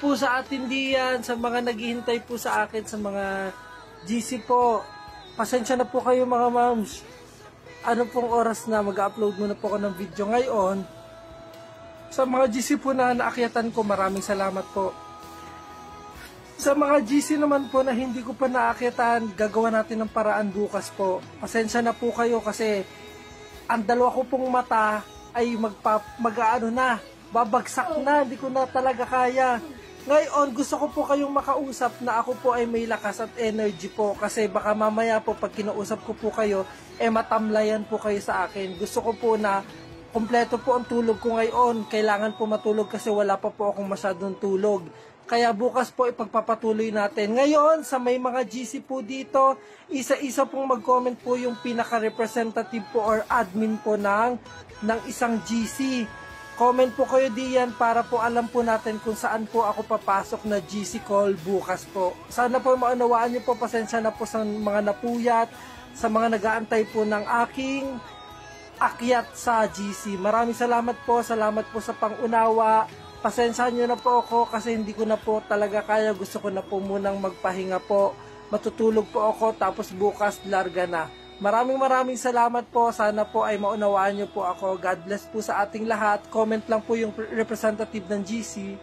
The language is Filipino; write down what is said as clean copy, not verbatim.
po sa atin diyan, sa mga naghihintay po sa akin, sa mga GC po. Pasensya na po kayo mga moms. Ano pong oras na mag-upload muna po ako ng video ngayon. Sa mga GC po na naakyatan ko, maraming salamat po. Sa mga GC naman po na hindi ko pa naakyatan, gagawa natin ng paraan bukas po. Pasensya na po kayo kasi ang dalawa ko pong mata ay babagsak na, hindi ko na talaga kaya. Ngayon, gusto ko po kayong makausap na ako po ay may lakas at energy po kasi baka mamaya po pag kinausap ko po kayo, matamlayan po kayo sa akin. Gusto ko po na kompleto po ang tulog ko ngayon. Kailangan po matulog kasi wala pa po akong masyadong tulog. Kaya bukas po ipagpapatuloy natin. Ngayon, sa may mga GC po dito, isa-isa pong mag-comment po yung pinaka-representative po or admin po ng isang GC. Comment po kayo diyan para po alam po natin kung saan po ako papasok na GC call bukas po. Sana po maunawaan niyo po, pasensya na po sa mga napuyat, sa mga nag-aantay po ng aking akyat sa GC. Maraming salamat po sa pangunawa. Pasensya niyo na po ako kasi hindi ko na po talaga kaya. Gusto ko na po munang magpahinga po. Matutulog po ako tapos bukas larga na. Maraming salamat po. Sana po ay maunawaan niyo po ako. God bless po sa ating lahat. Comment lang po yung representative ng GC.